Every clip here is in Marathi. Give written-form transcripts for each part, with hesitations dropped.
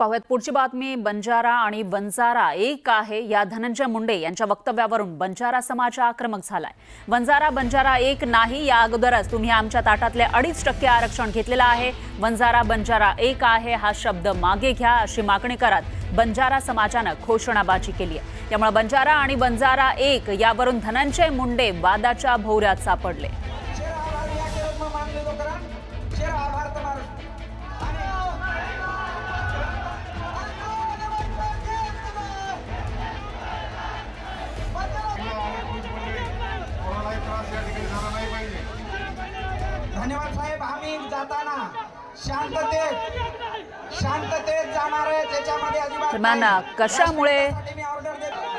पाहूयात पुढची बातमी। बंजारा आणि बंजारा एक आहे या धनंजय मुंडे यांच्या वक्तव्यावरून बंजारा समाज आक्रमक झालाय। बंजारा एक नाही, या अगोदरच तुम्ही आमच्या ताटातले 2.5% आरक्षण घेतलेलं आहे। बंजारा एक आहे हा शब्द मागे घ्या अशी मागणी करत बंजारा समाजाने घोषणाबाजी केली आहे। त्यामुळे बंजारा आणि बंजारा एक यावरून धनंजय मुंडे वादाच्या भोवऱ्यात सापडले। धन्यवाद साहेब। आम्ही जाताना शांततेत जाणार आहे, त्याच्यामध्ये अजिबात कशामुळे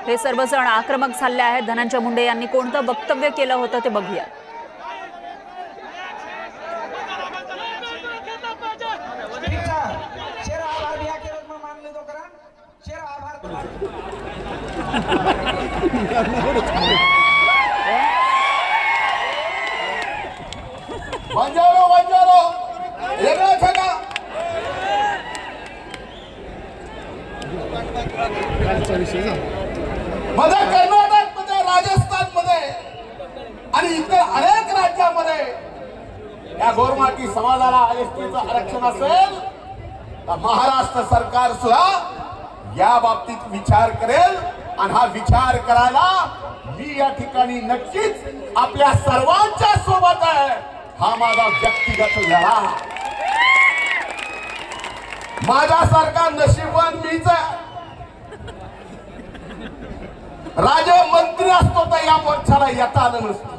हे सर्वजण आक्रमक झाले आहेत? धनंजय मुंडे यांनी कोणतं वक्तव्य केलं होतं ते बघूया। बंजारो वेगळा छका मध्ये कर्नाटक मध्ये, राजस्थान मध्ये आणि इतर अनेक राज्यांमध्ये या गोरमाटी समाजाला एसटीचं आरक्षण असेल तर महाराष्ट्र सरकार सुद्धा या बाबतीत विचार करेल। आणि हा विचार करायला मी या ठिकाणी नक्कीच आपल्या सर्वांच्या सोबत आहे। हा माझा व्यक्तिगत लढा, माझ्यासारखा नशीबवान मीच आहे। राज्यमंत्री असतो तर या मोर्चाला येता आलं नसतं,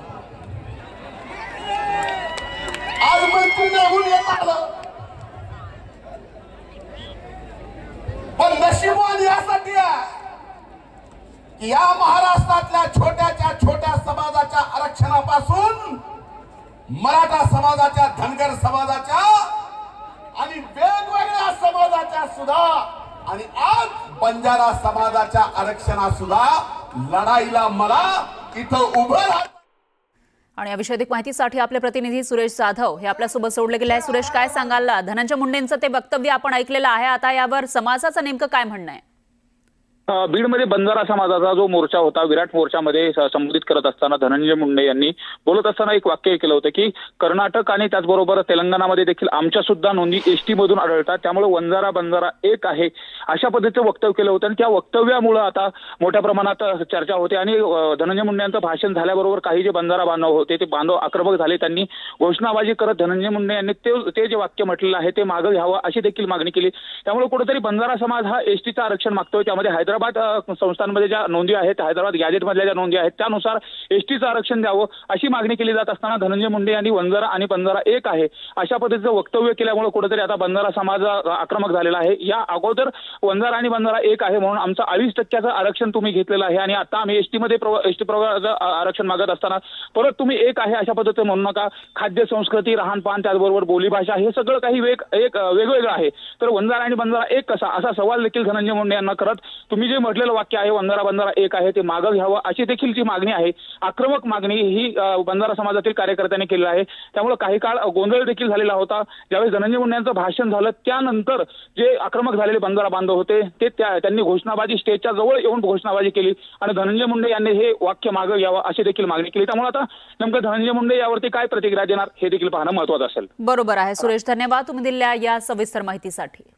आज मंत्री निघून येत आलं। पण नशीबवान यासाठी आहे की या महाराष्ट्रातल्या छोट्या समाजाच्या आरक्षणापासून मराठा समाजाच्या, धनगर समाजाच्या आणि वेगवेगळ्या समाजाच्या सुद्धा आणि आज बंजारा समाजाच्या आरक्षणा सुद्धा लढाईला मला इथं उभं राहत। आणि या विषयी माहितीसाठी आपले प्रतिनिधी सुरेश जाधव हे आपल्यासोबत जोडले गेले आहे। सुरेश, काय सांगाल? धनंजय मुंडेंचं ते वक्तव्य आपण ऐकलेलं आहे, आता यावर समाजाचं नेमकं काय म्हणणं आहे? बीडमध्ये बंजारा समाजाचा जो मोर्चा होता, विराट मोर्चामध्ये संबोधित करत असताना धनंजय मुंडे यांनी बोलत असताना एक वाक्य केलं होतं की कर्नाटक आणि त्याचबरोबर तेलंगणामध्ये देखील आमच्या सुद्धा नोंदी एसटी मधून आढळतात, त्यामुळे बंजारा एक आहे अशा पद्धतीचं वक्तव्य केलं होतं। आणि त्या वक्तव्यामुळे आता मोठ्या प्रमाणात चर्चा होते आणि धनंजय मुंडे यांचं भाषण झाल्याबरोबर काही जे बंजारा बांधव होते ते बांधव आक्रमक झाले। त्यांनी घोषणाबाजी करत धनंजय मुंडे यांनी ते जे वाक्य म्हटलेलं आहे ते मागे घ्यावं अशी देखील मागणी केली। त्यामुळे कुठेतरी बंजारा समाज हा एसटीचं आरक्षण मागतोय। त्यामध्ये हैदराबाद संस्थांमध्ये ज्या नोंदी आहेत, हैदराबाद गॅजेट मधल्या ज्या नोंदी आहेत त्यानुसार एसटीचं आरक्षण द्यावं अशी मागणी केली जात असताना धनंजय मुंडे यांनी बंजारा एक आहे अशा पद्धतीचं वक्तव्य केल्यामुळे कुठेतरी आता बंजारा समाज आक्रमक झालेला आहे। या अगोदर बंजारा एक आहे म्हणून आमचं 2.5% आरक्षण तुम्ही घेतलेलं आहे आणि आता आम्ही एसटी प्रवर्गाचं आरक्षण मागत असताना परत तुम्ही एक आहे अशा पद्धतीने म्हणू नका। खाद्य संस्कृती, राहणपान, त्याचबरोबर बोलीभाषा हे सगळं काही वेगवेगळं आहे, तर बंजारा एक कसा असा सवाल देखील धनंजय मुंडे यांना करत तुम्ही जे म्हटलेलं वाक्य आहे बंजारा एक आहे ते मागं घ्यावं अशी देखील ती मागणी आहे। आक्रमक मागणी ही बंजारा समाजातील कार्यकर्त्यांनी केली आहे। त्यामुळे काही काळ गोंधळ देखील झालेला होता। ज्यावेळी धनंजय मुंडे यांचं भाषण झालं त्यानंतर जे आक्रमक झालेले बंजारा बांधव होते ते त्यांनी घोषणाबाजी स्टेजच्या जवळ येऊन घोषणाबाजी केली आणि धनंजय मुंडे यांनी हे वाक्य मागं घ्यावं अशी देखील मागणी केली। त्यामुळे आता नेमकं धनंजय मुंडे यावरती काय प्रतिक्रिया देणार हे देखील पाहणं महत्त्वाचं असेल। बरोबर आहे सुरेश, धन्यवाद तुम्ही दिलेल्या या सविस्तर माहितीसाठी।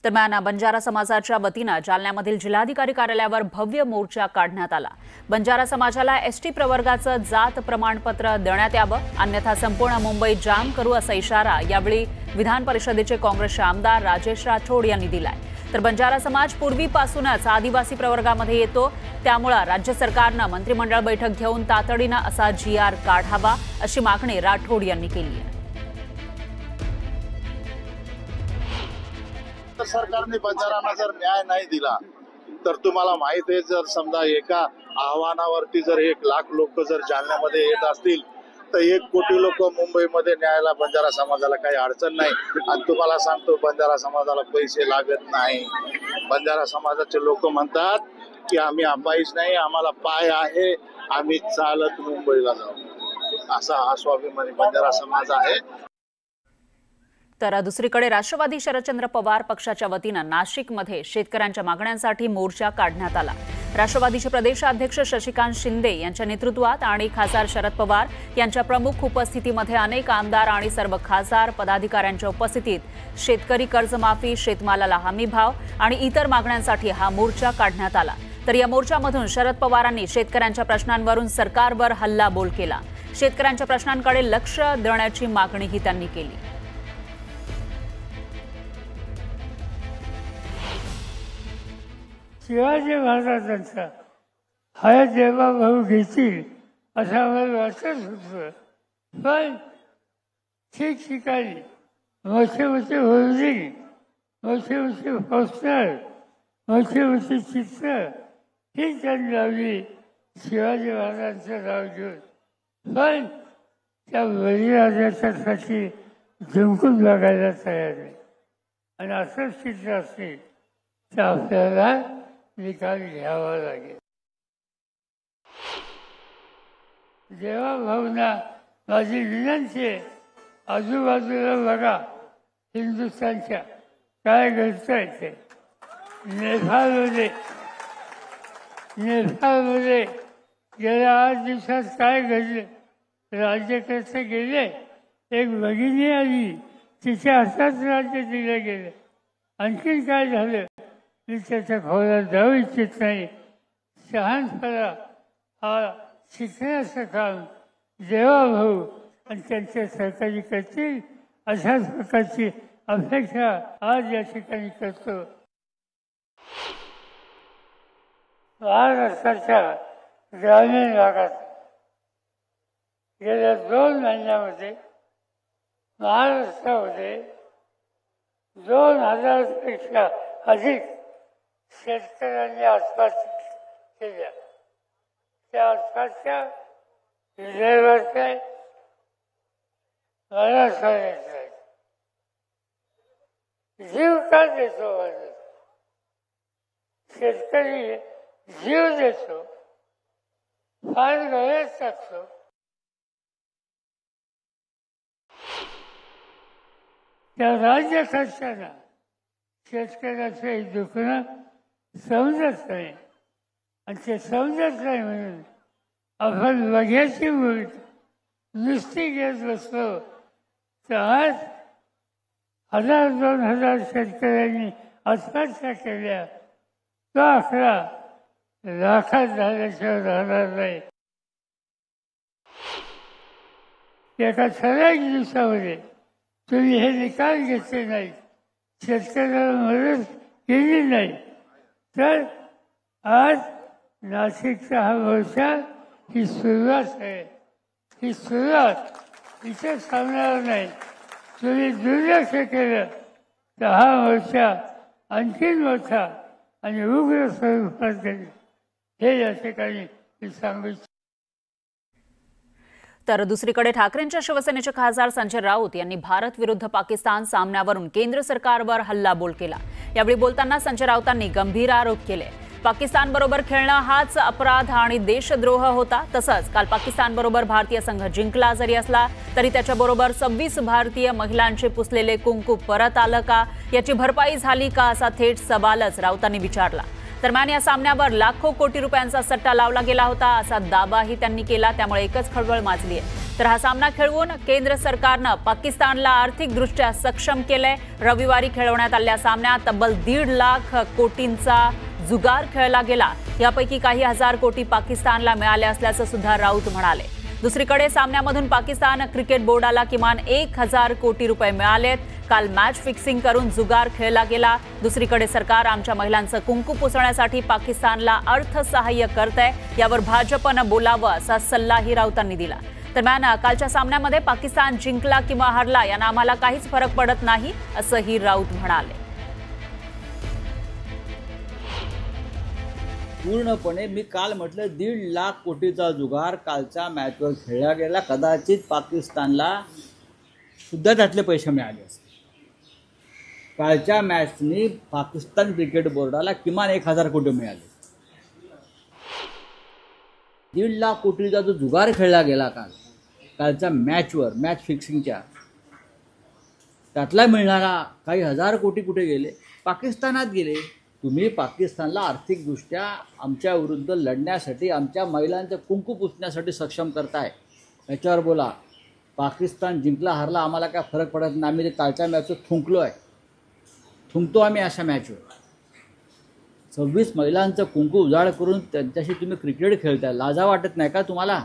दरम्यान बंजारा समाजाच्या वतीनं जालन्यामधील जिल्हाधिकारी कार्यालयावर भव्य मोर्चा काढण्यात आला। बंजारा समाजाला एसटी प्रवर्गाचं जात प्रमाणपत्र देण्यात यावं, अन्यथा संपूर्ण मुंबई जाम करू असा इशारा यावेळी विधान परिषदेचे काँग्रेसचे आमदार राजेश राठोड यांनी दिलाय। तर बंजारा समाज पूर्वीपासूनच आदिवासी प्रवर्गामध्ये येतो, त्यामुळे राज्य सरकारनं मंत्रिमंडळ बैठक घेऊन तातडीनं असा GR काढावा अशी मागणी राठोड यांनी केली आहे। सरकारने बंजारांना जर न्याय नाही दिला तर तुम्हाला माहित आहे, जर समजा एका आव्हानावरती जर 1 लाख लोक जर जालन्यामध्ये येत असतील तर 1 कोटी लोक मुंबईमध्ये न्यायला बंजारा समाजाला काही अडचण नाही। आणि तुम्हाला सांगतो बंजारा समाजाला पैसे लागत नाही। बंजारा समाजाचे लोक म्हणतात की आम्ही अपाईच नाही, आम्हाला पाय आहे, आम्ही चालत मुंबईला जाऊ, असा हा स्वाभिमानी बंजारा समाज आहे। तर दुसरीकडे राष्ट्रवादी शरदचंद्र पवार पक्षाच्या वतीनं नाशिकमध्ये शेतकऱ्यांच्या मागण्यांसाठी मोर्चा काढण्यात आला। राष्ट्रवादीचे प्रदेशाध्यक्ष शशिकांत शिंदे यांच्या नेतृत्वात आणि खासदार शरद पवार यांच्या प्रमुख उपस्थितीमध्ये अनेक आमदार आणि सर्व खासदार पदाधिकाऱ्यांच्या उपस्थितीत शेतकरी कर्जमाफी, शेतमालाला हमीभाव आणि इतर मागण्यांसाठी हा मोर्चा काढण्यात आला। तर या मोर्चामधून शरद पवारांनी शेतकऱ्यांच्या प्रश्नांवरून सरकारवर हल्लाबोल केला। शेतकऱ्यांच्या प्रश्नांकडे लक्ष देण्याची मागणीही त्यांनी केली। शिवाजी महाराजांचा हा जेव्हा भाऊ घेतील असं आम्हाला वाटत होतं, पण ठिकठिकाणी मोठे मोठे होर्डिंग, मोठे मोठे पोस्टर, मोठे मोठे चित्र ही त्यांनी लावली शिवाजी महाराजांचं नाव घेऊन, पण त्या बळीराजाच्यासाठी जिंकून बघायला तयार नाही। आणि असंच चित्र असेल तर आपल्याला निकाल घ्यावा लागेल। जेव्हा भाऊंना माझी विनंती आहे, आजूबाजूला बघा हिंदुस्थानच्या काय घडतंय ते। नेपाळमध्ये गेल्या 8 दिवसात काय घडले, राज्यकर्ते गेले, एक भगिनी आली, तिच्या हातात राज्य दिलं गेलं, आणखीन काय झालं मी त्याच्या खोलात जाऊ इच्छित नाही। शहाणपणा हा शिकण्याचं काम जेव्हा भाऊ आणि त्यांचे सहकारी करतील अशाच प्रकारची अपेक्षा आज या ठिकाणी करतो। महाराष्ट्राच्या ग्रामीण भागात गेल्या 2 महिन्यामध्ये महाराष्ट्रामध्ये 2000पेक्षा अधिक शेतकऱ्यांनी आत्महत्या केल्या। त्या आत्महत्या विजयवर काय मला सांगायचं आहे, जीव का देतो माणूस? शेतकरी जीव देतो, फार गरज टाकतो, त्या राज्य सरकारला शेतकऱ्याचं एक दुखणं समजत नाही, आणि ते समजत नाही म्हणून आपण बघ्याची भूमिका नुसती घेत बसलो तर आज 1000-2000 शेतकऱ्यांनी आत्महत्या केल्या, तो आकडा लाखात झाल्याशिवाय राहणार नाही। एका ठराविक दिवसामध्ये तुम्ही हे निकाल घेतले नाही, शेतकऱ्याला मदत केली नाही, तर आज नाशिकचा हा मोर्चा ही सुरुवात आहे। ही सुरुवात इथे थांबणार नाही। तुम्ही दुर्लक्ष केलं तर हा मोर्चा आणखीन मोठा आणि उग्र स्वरूपात जाईल, हे या ठिकाणी मी सांगू इच्छितो। तर दुसरीकडे ठाकरेंच्या शिवसेनेचे खासदार संजय राऊत यांनी भारत विरुद्ध पाकिस्तान सामन्यावरून केंद्र सरकारवर हल्लाबोल केला। यावेळी बोलताना संजय राऊतांनी गंभीर आरोप केले। पाकिस्तानबरोबर खेळणं हाच अपराध आणि देशद्रोह होता। तसंच काल पाकिस्तानबरोबर भारतीय संघ जिंकला जरी असला तरी त्याच्याबरोबर 26 भारतीय महिलांचे पुसलेले कुंकू परत आलं का, याची भरपाई झाली का, असा थेट सवालच राऊतांनी विचारला। दरम्यान या सामन्यावर लाखो कोटी रुपयांचा सट्टा लावला गेला होता असा दावाही त्यांनी केला। त्यामुळे एकच खळबळ माजली आहे। तर हा सामना खेळवून केंद्र सरकारनं पाकिस्तानला आर्थिकदृष्ट्या सक्षम केलंय। रविवारी खेळवण्यात आलेल्या सामन्यात तब्बल 1.5 लाख कोटींचा जुगार खेळला गेला। यापैकी काही हजार कोटी पाकिस्तानला मिळाले असल्याचं सुद्धा राऊत म्हणाले। दुसरीकडे सामन्यामधून पाकिस्तान क्रिकेट बोर्डाला किमान 1000 कोटी रुपये मिळालेत। काल मॅच फिक्सिंग करून जुगार खेळला गेला। दुसरीकडे सरकार आमच्या महिलांचं कुंकू पुसण्यासाठी पाकिस्तानला अर्थसहाय्य करतंय, यावर भाजपनं बोलावं असा सल्लाही राऊतांनी दिला। दरम्यान कालच्या सामन्यामध्ये पाकिस्तान जिंकला किंवा हरला यानं आम्हाला काहीच फरक पडत नाही असंही राऊत म्हणाले। पूर्णपणे मी काल म्हटलं 1.5 लाख कोटीचा जुगार कालच्या मॅचवर खेळला गेला। कदाचित पाकिस्तानला सुद्धा त्यातले पैसे मिळाले असते। कालच्या मॅचनी पाकिस्तान क्रिकेट बोर्डाला किमान 1000 कोटी मिळाले। 1.5 लाख कोटीचा जो जुगार खेळला गेला कालच्या मॅचवर, मॅच फिक्सिंगच्या, त्यातला मिळणारा काही हजार कोटी कुठे गेले? पाकिस्तानात गेले. तुम्ही पाकिस्तानला आर्थिकदृष्ट्या आमच्या विरुद्ध लढण्यासाठी, आमच्या महिलांचं कुंकू पुसण्यासाठी सक्षम करताय. याच्यावर बोला. पाकिस्तान जिंकला हारला आम्हाला काय फरक पडत नाही. आम्ही ते कालच्या मॅचवर थुंकतो आम्ही अशा मॅचवर. 26 महिलांचं कुंकू उजाड करून त्यांच्याशी तुम्ही क्रिकेट खेळताय. लाजा वाटत नाही का तुम्हाला?